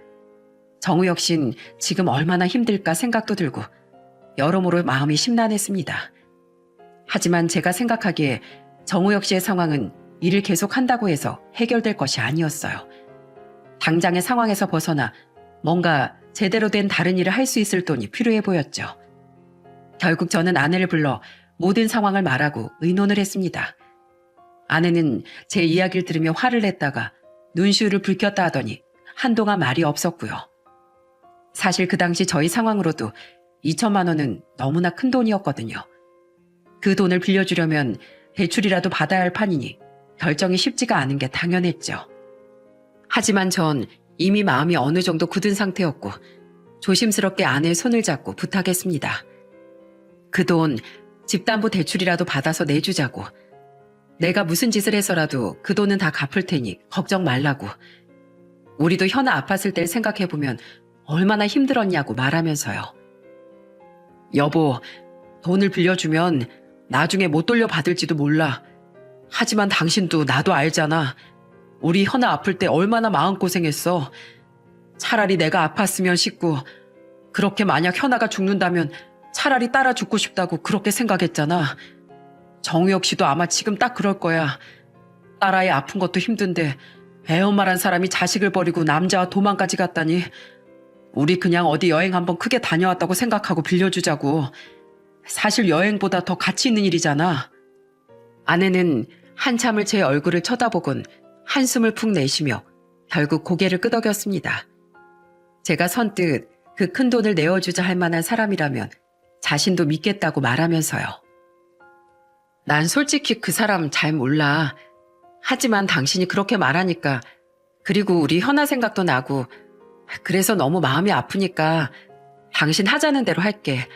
정우혁 씨는 지금 얼마나 힘들까 생각도 들고 여러모로 마음이 심란했습니다. 하지만 제가 생각하기에 정우혁 씨의 상황은 일을 계속한다고 해서 해결될 것이 아니었어요. 당장의 상황에서 벗어나 뭔가 제대로 된 다른 일을 할 수 있을 돈이 필요해 보였죠. 결국 저는 아내를 불러 모든 상황을 말하고 의논을 했습니다. 아내는 제 이야기를 들으며 화를 냈다가 눈시울을 붉혔다 하더니 한동안 말이 없었고요. 사실 그 당시 저희 상황으로도 2천만 원은 너무나 큰 돈이었거든요. 그 돈을 빌려주려면 대출이라도 받아야 할 판이니 결정이 쉽지가 않은 게 당연했죠. 하지만 전 이미 마음이 어느 정도 굳은 상태였고 조심스럽게 아내의 손을 잡고 부탁했습니다. 그 돈 집담보 대출이라도 받아서 내주자고. 내가 무슨 짓을 해서라도 그 돈은 다 갚을 테니 걱정 말라고. 우리도 현아 아팠을 때를 생각해보면 얼마나 힘들었냐고 말하면서요. 여보, 돈을 빌려주면 나중에 못 돌려받을지도 몰라. 하지만 당신도 나도 알잖아. 우리 현아 아플 때 얼마나 마음고생했어. 차라리 내가 아팠으면 싶고 그렇게 만약 현아가 죽는다면 차라리 따라 죽고 싶다고 그렇게 생각했잖아. 정우혁 씨도 아마 지금 딱 그럴 거야. 딸아이 아픈 것도 힘든데 애엄마란 사람이 자식을 버리고 남자와 도망까지 갔다니. 우리 그냥 어디 여행 한번 크게 다녀왔다고 생각하고 빌려주자고. 사실 여행보다 더 가치 있는 일이잖아. 아내는 한참을 제 얼굴을 쳐다보곤 한숨을 푹 내쉬며 결국 고개를 끄덕였습니다. 제가 선뜻 그 큰 돈을 내어주자 할 만한 사람이라면 자신도 믿겠다고 말하면서요. 난 솔직히 그 사람 잘 몰라. 하지만 당신이 그렇게 말하니까, 그리고 우리 현아 생각도 나고 그래서 너무 마음이 아프니까 당신 하자는 대로 할게.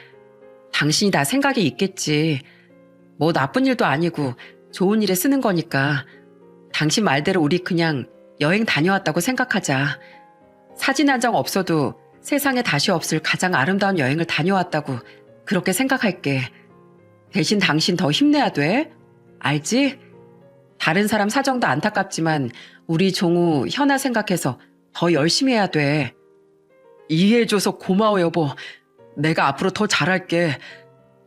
당신이 나 생각이 있겠지. 뭐 나쁜 일도 아니고 좋은 일에 쓰는 거니까 당신 말대로 우리 그냥 여행 다녀왔다고 생각하자. 사진 한 장 없어도 세상에 다시 없을 가장 아름다운 여행을 다녀왔다고 그렇게 생각할게. 대신 당신 더 힘내야 돼. 알지? 다른 사람 사정도 안타깝지만 우리 종우, 현아 생각해서 더 열심히 해야 돼. 이해해줘서 고마워 여보. 내가 앞으로 더 잘할게.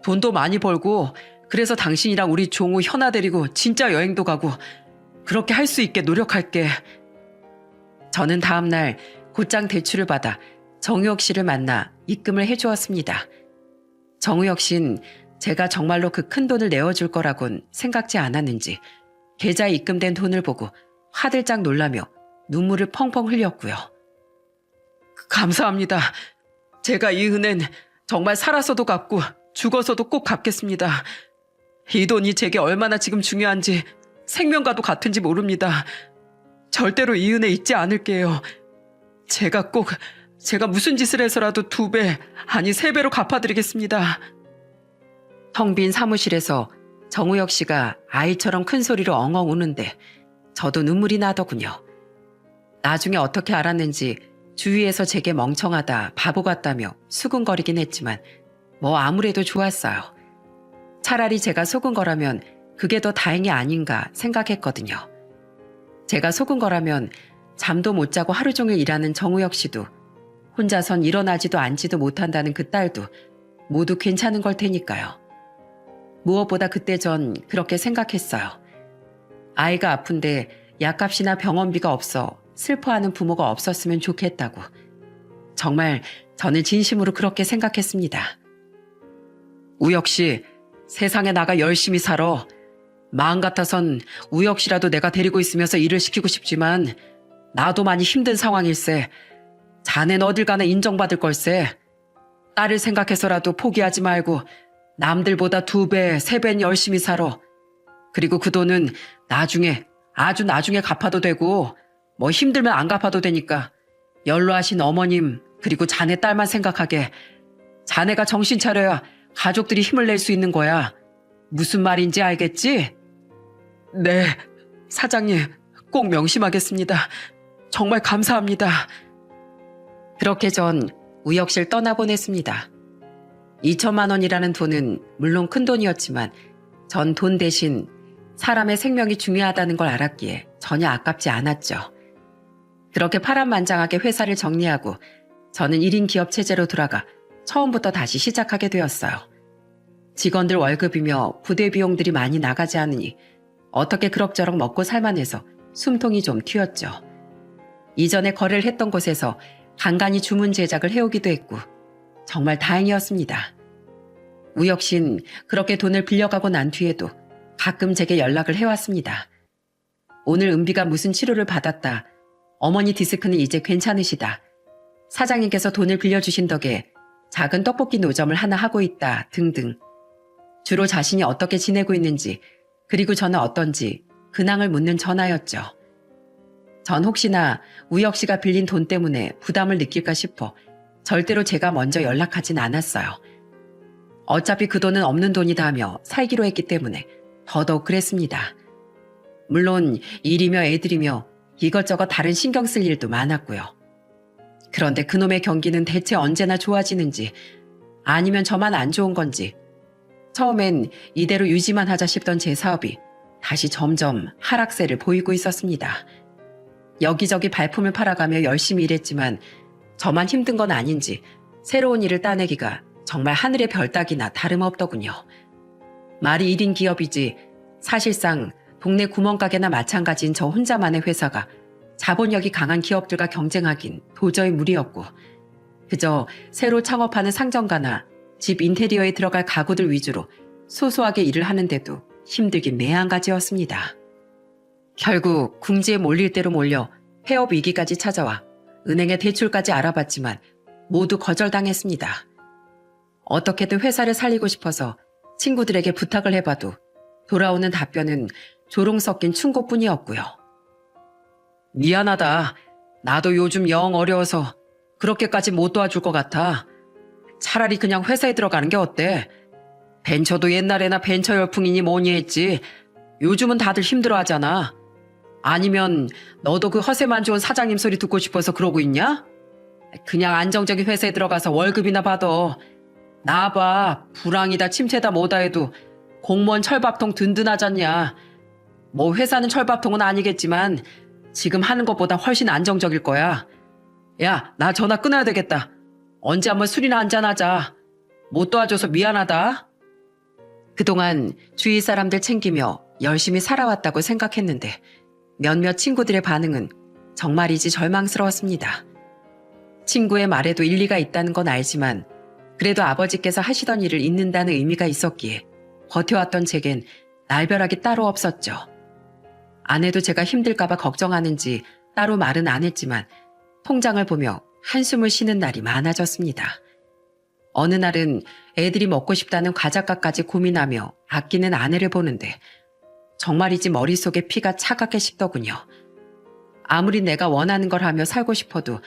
돈도 많이 벌고 그래서 당신이랑 우리 종우 현아 데리고 진짜 여행도 가고 그렇게 할 수 있게 노력할게. 저는 다음날 곧장 대출을 받아 정우혁 씨를 만나 입금을 해주었습니다. 정우혁 씨는 제가 정말로 그 큰 돈을 내어줄 거라곤 생각지 않았는지 계좌에 입금된 돈을 보고 화들짝 놀라며 눈물을 펑펑 흘렸고요. 감사합니다. 제가 이 은혜는 정말 살아서도 갚고 죽어서도 꼭 갚겠습니다. 이 돈이 제게 얼마나 지금 중요한지 생명과도 같은지 모릅니다. 절대로 이 은혜 잊지 않을게요. 제가 무슨 짓을 해서라도 2배, 아니 3배로 갚아드리겠습니다. 텅 빈 사무실에서 정우혁 씨가 아이처럼 큰 소리로 엉엉 우는데 저도 눈물이 나더군요. 나중에 어떻게 알았는지 주위에서 제게 멍청하다, 바보 같다며 수군거리긴 했지만 뭐 아무래도 좋았어요. 차라리 제가 속은 거라면 그게 더 다행이 아닌가 생각했거든요. 제가 속은 거라면 잠도 못 자고 하루 종일 일하는 정우혁 씨도 혼자선 일어나지도 앉지도 못한다는 그 딸도 모두 괜찮은 걸 테니까요. 무엇보다 그때 전 그렇게 생각했어요. 아이가 아픈데 약값이나 병원비가 없어 슬퍼하는 부모가 없었으면 좋겠다고. 정말 저는 진심으로 그렇게 생각했습니다. 우혁 씨, 세상에 나가 열심히 살아. 마음 같아선 우혁 씨라도 내가 데리고 있으면서 일을 시키고 싶지만 나도 많이 힘든 상황일세. 자넨 어딜 가나 인정받을 걸세. 딸을 생각해서라도 포기하지 말고 남들보다 2배, 3배는 열심히 살아. 그리고 그 돈은 나중에, 아주 나중에 갚아도 되고 뭐 힘들면 안 갚아도 되니까 연로하신 어머님 그리고 자네 딸만 생각하게. 자네가 정신 차려야 가족들이 힘을 낼 수 있는 거야. 무슨 말인지 알겠지? 네, 사장님 꼭 명심하겠습니다. 정말 감사합니다. 그렇게 전 우혁 씨를 떠나보냈습니다. 2천만 원이라는 돈은 물론 큰 돈이었지만 전 돈 대신 사람의 생명이 중요하다는 걸 알았기에 전혀 아깝지 않았죠. 그렇게 파란만장하게 회사를 정리하고 저는 1인 기업 체제로 돌아가 처음부터 다시 시작하게 되었어요. 직원들 월급이며 부대 비용들이 많이 나가지 않으니 어떻게 그럭저럭 먹고 살만해서 숨통이 좀 튀었죠. 이전에 거래를 했던 곳에서 간간히 주문 제작을 해오기도 했고 정말 다행이었습니다. 우혁 씨는 그렇게 돈을 빌려가고 난 뒤에도 가끔 제게 연락을 해왔습니다. 오늘 은비가 무슨 치료를 받았다. 어머니 디스크는 이제 괜찮으시다. 사장님께서 돈을 빌려주신 덕에 작은 떡볶이 노점을 하나 하고 있다 등등. 주로 자신이 어떻게 지내고 있는지 그리고 저는 어떤지 근황을 묻는 전화였죠. 전 혹시나 우혁 씨가 빌린 돈 때문에 부담을 느낄까 싶어 절대로 제가 먼저 연락하진 않았어요. 어차피 그 돈은 없는 돈이다 하며 살기로 했기 때문에 더더욱 그랬습니다. 물론 일이며 애들이며 이것저것 다른 신경 쓸 일도 많았고요. 그런데 그놈의 경기는 대체 언제나 좋아지는지 아니면 저만 안 좋은 건지 처음엔 이대로 유지만 하자 싶던 제 사업이 다시 점점 하락세를 보이고 있었습니다. 여기저기 발품을 팔아가며 열심히 일했지만 저만 힘든 건 아닌지 새로운 일을 따내기가 정말 하늘의 별 따기나 다름없더군요. 말이 1인 기업이지 사실상 동네 구멍가게나 마찬가지인 저 혼자만의 회사가 자본력이 강한 기업들과 경쟁하긴 도저히 무리였고 그저 새로 창업하는 상점가나 집 인테리어에 들어갈 가구들 위주로 소소하게 일을 하는데도 힘들긴 매한가지였습니다. 결국 궁지에 몰릴 대로 몰려 폐업 위기까지 찾아와 은행에 대출까지 알아봤지만 모두 거절당했습니다. 어떻게든 회사를 살리고 싶어서 친구들에게 부탁을 해봐도 돌아오는 답변은 조롱 섞인 충고뿐이었고요. 미안하다. 나도 요즘 영 어려워서 그렇게까지 못 도와줄 것 같아. 차라리 그냥 회사에 들어가는 게 어때? 벤처도 옛날에나 벤처 열풍이니 뭐니 했지. 요즘은 다들 힘들어하잖아. 아니면 너도 그 허세만 좋은 사장님 소리 듣고 싶어서 그러고 있냐? 그냥 안정적인 회사에 들어가서 월급이나 받아. 나봐. 불황이다 침체다 뭐다 해도 공무원 철밥통 든든하잖냐. 뭐 회사는 철밥통은 아니겠지만 지금 하는 것보다 훨씬 안정적일 거야. 야, 나 전화 끊어야 되겠다. 언제 한번 술이나 한잔하자. 못 도와줘서 미안하다. 그동안 주위 사람들 챙기며 열심히 살아왔다고 생각했는데 몇몇 친구들의 반응은 정말이지 절망스러웠습니다. 친구의 말에도 일리가 있다는 건 알지만 그래도 아버지께서 하시던 일을 잇는다는 의미가 있었기에 버텨왔던 제겐 날벼락이 따로 없었죠. 아내도 제가 힘들까봐 걱정하는지 따로 말은 안 했지만 통장을 보며 한숨을 쉬는 날이 많아졌습니다. 어느 날은 애들이 먹고 싶다는 과자값까지 고민하며 아끼는 아내를 보는데 정말이지 머릿속에 피가 차갑게 식더군요. 아무리 내가 원하는 걸 하며 살고 싶어도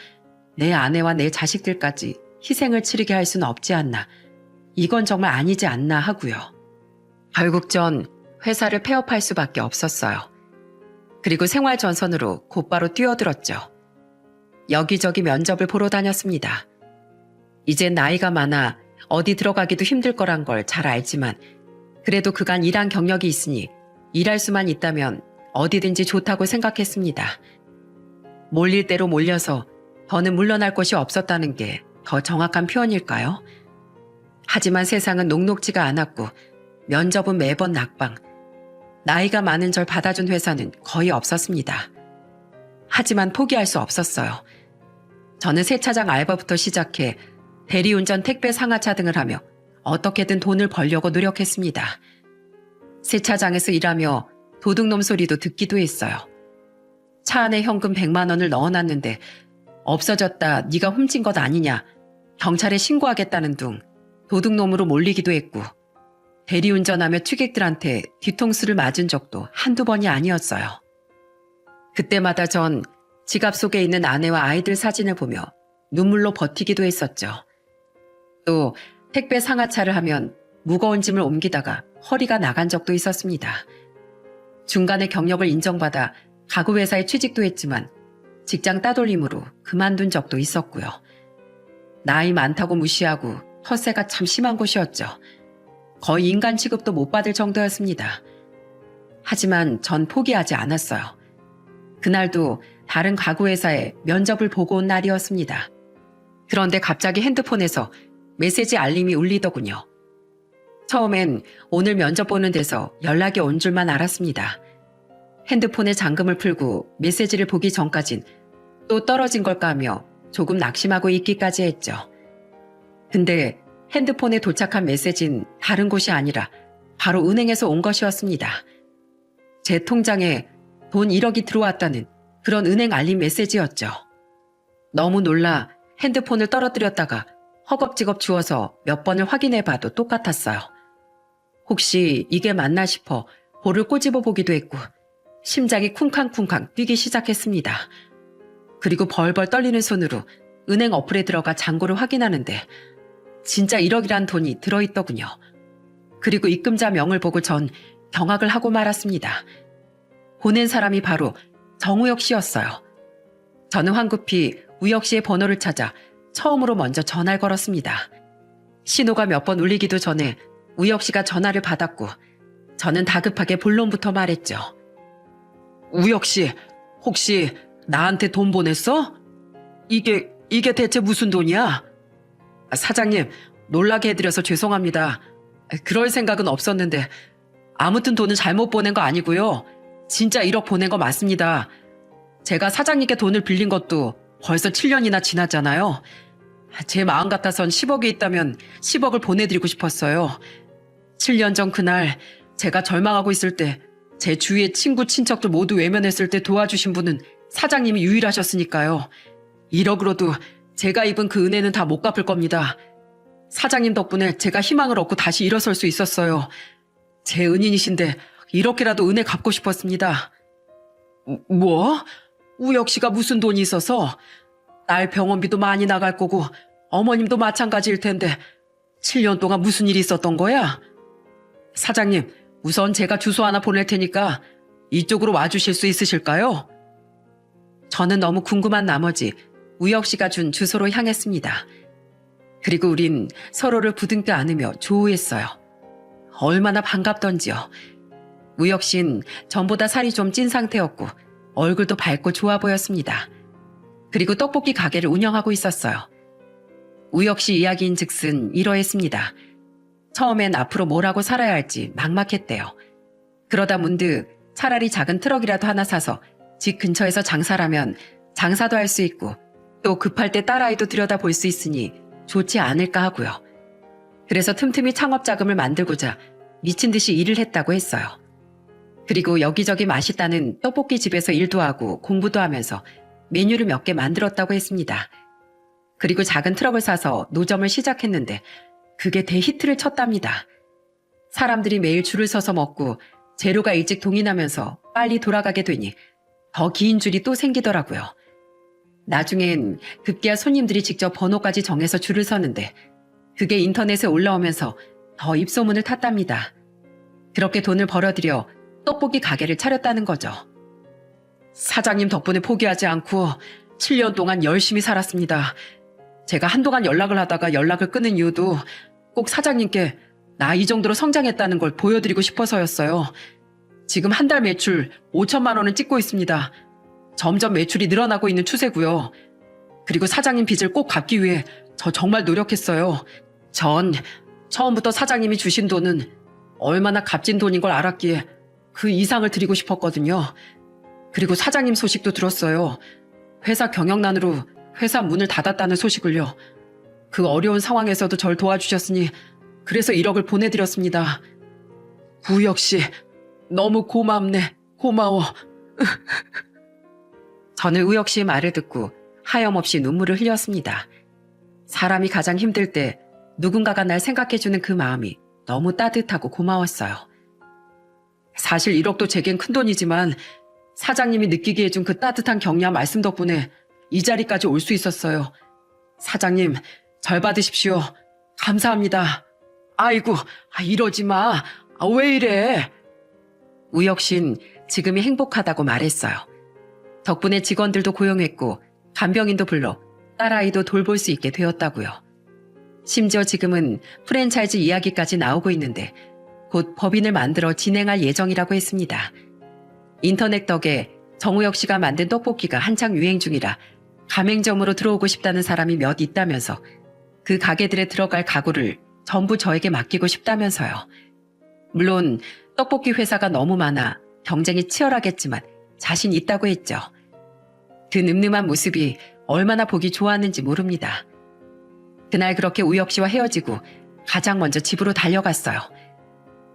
내 아내와 내 자식들까지 희생을 치르게 할 수는 없지 않나. 이건 정말 아니지 않나 하고요. 결국 전 회사를 폐업할 수밖에 없었어요. 그리고 생활전선으로 곧바로 뛰어들었죠. 여기저기 면접을 보러 다녔습니다. 이젠 나이가 많아 어디 들어가기도 힘들 거란 걸 잘 알지만 그래도 그간 일한 경력이 있으니 일할 수만 있다면 어디든지 좋다고 생각했습니다. 몰릴 대로 몰려서 더는 물러날 곳이 없었다는 게 더 정확한 표현일까요? 하지만 세상은 녹록지가 않았고 면접은 매번 낙방. 나이가 많은 절 받아준 회사는 거의 없었습니다. 하지만 포기할 수 없었어요. 저는 세차장 알바부터 시작해 대리운전, 택배, 상하차 등을 하며 어떻게든 돈을 벌려고 노력했습니다. 세차장에서 일하며 도둑놈 소리도 듣기도 했어요. 차 안에 현금 100만 원을 넣어놨는데 없어졌다, 네가 훔친 것 아니냐, 경찰에 신고하겠다는 둥 도둑놈으로 몰리기도 했고 대리운전하며 취객들한테 뒤통수를 맞은 적도 한두 번이 아니었어요. 그때마다 전 지갑 속에 있는 아내와 아이들 사진을 보며 눈물로 버티기도 했었죠. 또 택배 상하차를 하면 무거운 짐을 옮기다가 허리가 나간 적도 있었습니다. 중간에 경력을 인정받아 가구 회사에 취직도 했지만 직장 따돌림으로 그만둔 적도 있었고요. 나이 많다고 무시하고 텃세가 참 심한 곳이었죠. 거의 인간 취급도 못 받을 정도였습니다. 하지만 전 포기하지 않았어요. 그날도 다른 가구 회사에 면접을 보고 온 날이었습니다. 그런데 갑자기 핸드폰에서 메시지 알림이 울리더군요. 처음엔 오늘 면접 보는 데서 연락이 온 줄만 알았습니다. 핸드폰에 잠금을 풀고 메시지를 보기 전까진 또 떨어진 걸까 하며 조금 낙심하고 있기까지 했죠. 근데 핸드폰에 도착한 메시지는 다른 곳이 아니라 바로 은행에서 온 것이었습니다. 제 통장에 돈 1억이 들어왔다는 그런 은행 알림 메시지였죠. 너무 놀라 핸드폰을 떨어뜨렸다가 허겁지겁 주워서 몇 번을 확인해봐도 똑같았어요. 혹시 이게 맞나 싶어 볼을 꼬집어 보기도 했고 심장이 쿵쾅쿵쾅 뛰기 시작했습니다. 그리고 벌벌 떨리는 손으로 은행 어플에 들어가 잔고를 확인하는데 진짜 1억이란 돈이 들어있더군요. 그리고 입금자 명을 보고 전 경악을 하고 말았습니다. 보낸 사람이 바로 정우혁 씨였어요. 저는 황급히 우혁 씨의 번호를 찾아 처음으로 먼저 전화를 걸었습니다. 신호가 몇 번 울리기도 전에 우혁 씨가 전화를 받았고 저는 다급하게 본론부터 말했죠. 우혁 씨, 혹시 나한테 돈 보냈어? 이게 대체 무슨 돈이야? 사장님, 놀라게 해드려서 죄송합니다. 그럴 생각은 없었는데 아무튼 돈은 잘못 보낸 거 아니고요. 진짜 1억 보낸 거 맞습니다. 제가 사장님께 돈을 빌린 것도 벌써 7년이나 지났잖아요. 제 마음 같아선 10억이 있다면 10억을 보내드리고 싶었어요. 7년 전 그날 제가 절망하고 있을 때 제 주위의 친구, 친척들 모두 외면했을 때 도와주신 분은 사장님이 유일하셨으니까요. 1억으로도 제가 입은 그 은혜는 다 못 갚을 겁니다. 사장님 덕분에 제가 희망을 얻고 다시 일어설 수 있었어요. 제 은인이신데 이렇게라도 은혜 갚고 싶었습니다. 뭐? 우혁 씨가 무슨 돈이 있어서? 딸 병원비도 많이 나갈 거고 어머님도 마찬가지일 텐데 7년 동안 무슨 일이 있었던 거야? 사장님, 우선 제가 주소 하나 보낼 테니까 이쪽으로 와주실 수 있으실까요? 저는 너무 궁금한 나머지 우혁 씨가 준 주소로 향했습니다. 그리고 우린 서로를 부둥켜 안으며 조우했어요. 얼마나 반갑던지요. 우혁 씨는 전보다 살이 좀 찐 상태였고 얼굴도 밝고 좋아 보였습니다. 그리고 떡볶이 가게를 운영하고 있었어요. 우혁 씨 이야기인 즉슨 이러했습니다. 처음엔 앞으로 뭘 하고 살아야 할지 막막했대요. 그러다 문득 차라리 작은 트럭이라도 하나 사서 집 근처에서 장사라면 장사도 할 수 있고 또 급할 때 딸아이도 들여다볼 수 있으니 좋지 않을까 하고요. 그래서 틈틈이 창업 자금을 만들고자 미친 듯이 일을 했다고 했어요. 그리고 여기저기 맛있다는 떡볶이 집에서 일도 하고 공부도 하면서 메뉴를 몇 개 만들었다고 했습니다. 그리고 작은 트럭을 사서 노점을 시작했는데 그게 대히트를 쳤답니다. 사람들이 매일 줄을 서서 먹고 재료가 일찍 동인하면서 빨리 돌아가게 되니 더 긴 줄이 또 생기더라고요. 나중엔 급기야 손님들이 직접 번호까지 정해서 줄을 서는데 그게 인터넷에 올라오면서 더 입소문을 탔답니다. 그렇게 돈을 벌어들여 떡볶이 가게를 차렸다는 거죠. 사장님 덕분에 포기하지 않고 7년 동안 열심히 살았습니다. 제가 한동안 연락을 하다가 연락을 끊은 이유도 꼭 사장님께 나 이 정도로 성장했다는 걸 보여드리고 싶어서였어요. 지금 한 달 매출 5천만 원을 찍고 있습니다. 점점 매출이 늘어나고 있는 추세고요. 그리고 사장님 빚을 꼭 갚기 위해 저 정말 노력했어요. 전 처음부터 사장님이 주신 돈은 얼마나 값진 돈인 걸 알았기에 그 이상을 드리고 싶었거든요. 그리고 사장님 소식도 들었어요. 회사 경영난으로 회사 문을 닫았다는 소식을요. 그 어려운 상황에서도 절 도와주셨으니 그래서 1억을 보내드렸습니다. 우혁 씨, 너무 고맙네. 고마워. 저는 우혁 씨의 말을 듣고 하염없이 눈물을 흘렸습니다. 사람이 가장 힘들 때 누군가가 날 생각해주는 그 마음이 너무 따뜻하고 고마웠어요. 사실 1억도 제겐 큰돈이지만 사장님이 느끼게 해준 그 따뜻한 격려 말씀 덕분에 이 자리까지 올 수 있었어요. 사장님, 절 받으십시오. 감사합니다. 아이고, 이러지 마. 왜 이래? 우혁 씨는 지금이 행복하다고 말했어요. 덕분에 직원들도 고용했고 간병인도 불러 딸아이도 돌볼 수 있게 되었다고요. 심지어 지금은 프랜차이즈 이야기까지 나오고 있는데 곧 법인을 만들어 진행할 예정이라고 했습니다. 인터넷 덕에 정우혁 씨가 만든 떡볶이가 한창 유행 중이라 가맹점으로 들어오고 싶다는 사람이 몇 있다면서 그 가게들에 들어갈 가구를 전부 저에게 맡기고 싶다면서요. 물론 떡볶이 회사가 너무 많아 경쟁이 치열하겠지만 자신 있다고 했죠. 그 늠름한 모습이 얼마나 보기 좋았는지 모릅니다. 그날 그렇게 우혁 씨와 헤어지고 가장 먼저 집으로 달려갔어요.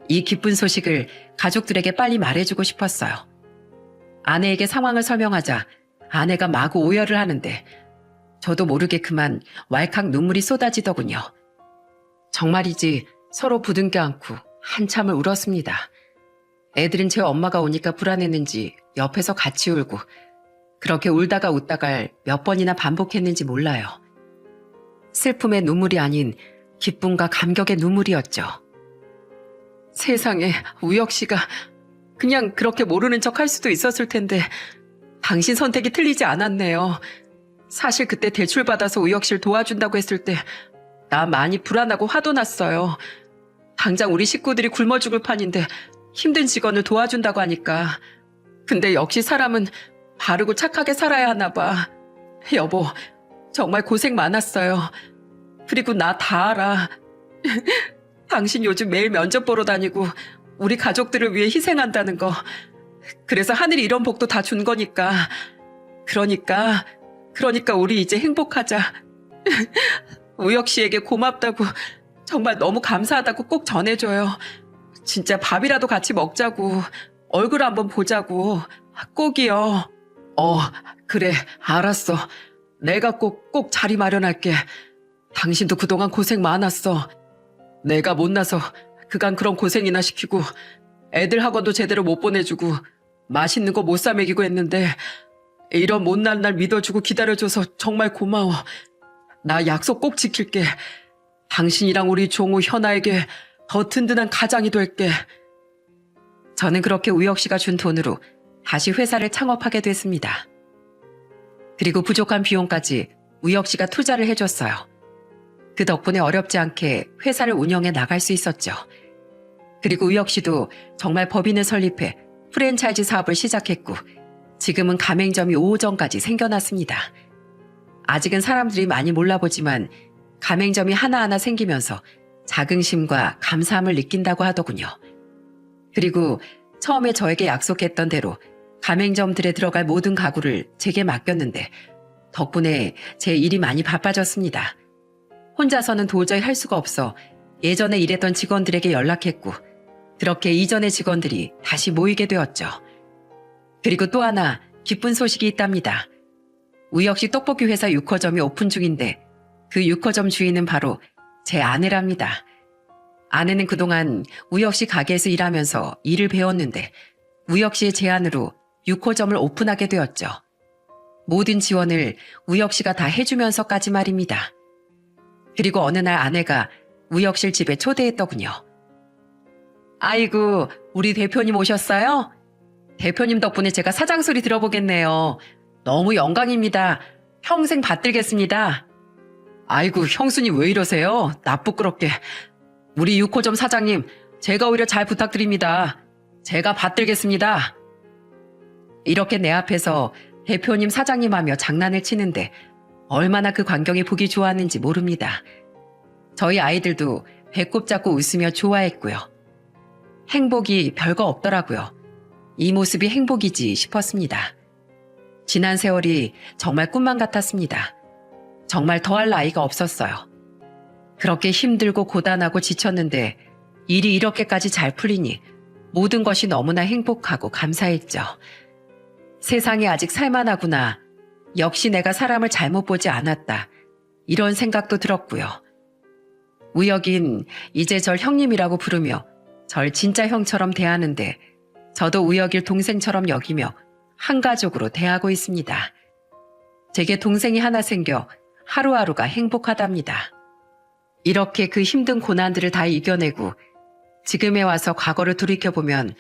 이 기쁜 소식을 가족들에게 빨리 말해주고 싶었어요. 아내에게 상황을 설명하자 아내가 마구 오열을 하는데 저도 모르게 그만 왈칵 눈물이 쏟아지더군요. 정말이지 서로 부둥켜 안고 한참을 울었습니다. 애들은 제 엄마가 오니까 불안했는지 옆에서 같이 울고 그렇게 울다가 웃다가 몇 번이나 반복했는지 몰라요. 슬픔의 눈물이 아닌 기쁨과 감격의 눈물이었죠. 세상에, 우혁 씨가 그냥 그렇게 모르는 척 할 수도 있었을 텐데 당신 선택이 틀리지 않았네요. 사실 그때 대출받아서 우혁 씨를 도와준다고 했을 때 나 많이 불안하고 화도 났어요. 당장 우리 식구들이 굶어 죽을 판인데 힘든 직원을 도와준다고 하니까. 근데 역시 사람은 바르고 착하게 살아야 하나 봐. 여보, 정말 고생 많았어요. 그리고 나 다 알아. 당신 요즘 매일 면접 보러 다니고 우리 가족들을 위해 희생한다는 거. 그래서 하늘이 이런 복도 다 준 거니까. 그러니까 우리 이제 행복하자. 우혁 씨에게 고맙다고, 정말 너무 감사하다고 꼭 전해줘요. 진짜 밥이라도 같이 먹자고, 얼굴 한번 보자고, 꼭이요. 그래, 알았어. 내가 꼭 자리 마련할게. 당신도 그동안 고생 많았어. 내가 못나서 그간 그런 고생이나 시키고 애들 학원도 제대로 못 보내주고 맛있는 거 못 사 먹이고 했는데 이런 못난 날 믿어주고 기다려줘서 정말 고마워. 나 약속 꼭 지킬게. 당신이랑 우리 종우 현아에게 더 든든한 가장이 될게. 저는 그렇게 우혁 씨가 준 돈으로 다시 회사를 창업하게 됐습니다. 그리고 부족한 비용까지 우혁 씨가 투자를 해줬어요. 그 덕분에 어렵지 않게 회사를 운영해 나갈 수 있었죠. 그리고 우혁 씨도 정말 법인을 설립해 프랜차이즈 사업을 시작했고 지금은 가맹점이 5호점까지 생겨났습니다. 아직은 사람들이 많이 몰라보지만 가맹점이 하나하나 생기면서 자긍심과 감사함을 느낀다고 하더군요. 그리고 처음에 저에게 약속했던 대로 가맹점들에 들어갈 모든 가구를 제게 맡겼는데 덕분에 제 일이 많이 바빠졌습니다. 혼자서는 도저히 할 수가 없어 예전에 일했던 직원들에게 연락했고 그렇게 이전의 직원들이 다시 모이게 되었죠. 그리고 또 하나 기쁜 소식이 있답니다. 우혁씨 떡볶이 회사 6호점이 오픈 중인데 그 6호점 주인은 바로 제 아내랍니다. 아내는 그동안 우혁씨 가게에서 일하면서 일을 배웠는데 우혁씨의 제안으로 6호점을 오픈하게 되었죠. 모든 지원을 우혁씨가 다 해주면서까지 말입니다. 그리고 어느 날 아내가 우혁씨를 집에 초대했더군요. 아이고, 우리 대표님 오셨어요? 대표님 덕분에 제가 사장 소리 들어보겠네요. 너무 영광입니다. 평생 받들겠습니다. 아이고, 형수님 왜 이러세요? 나 부끄럽게. 우리 6호점 사장님, 제가 오히려 잘 부탁드립니다. 제가 받들겠습니다. 이렇게 내 앞에서 대표님 사장님 하며 장난을 치는데 얼마나 그 광경이 보기 좋았는지 모릅니다. 저희 아이들도 배꼽 잡고 웃으며 좋아했고요. 행복이 별거 없더라고요. 이 모습이 행복이지 싶었습니다. 지난 세월이 정말 꿈만 같았습니다. 정말 더할 나이가 없었어요. 그렇게 힘들고 고단하고 지쳤는데 일이 이렇게까지 잘 풀리니 모든 것이 너무나 행복하고 감사했죠. 세상이 아직 살만하구나. 역시 내가 사람을 잘못 보지 않았다. 이런 생각도 들었고요. 우혁인 이제 절 형님이라고 부르며 절 진짜 형처럼 대하는데 저도 우혁일 동생처럼 여기며 한 가족으로 대하고 있습니다. 제게 동생이 하나 생겨 하루하루가 행복하답니다. 이렇게 그 힘든 고난들을 다 이겨내고 지금에 와서 과거를 돌이켜보면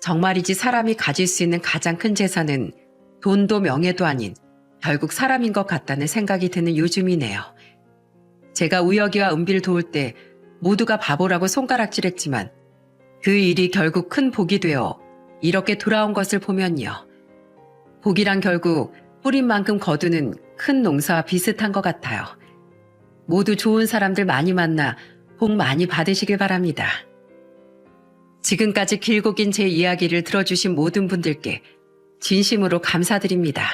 정말이지 사람이 가질 수 있는 가장 큰 재산은 돈도 명예도 아닌 결국 사람인 것 같다는 생각이 드는 요즘이네요. 제가 우혁이와 은비를 도울 때 모두가 바보라고 손가락질했지만 그 일이 결국 큰 복이 되어 이렇게 돌아온 것을 보면요. 복이란 결국 뿌린 만큼 거두는 큰 농사와 비슷한 것 같아요. 모두 좋은 사람들 많이 만나 복 많이 받으시길 바랍니다. 지금까지 길고 긴 제 이야기를 들어주신 모든 분들께 진심으로 감사드립니다.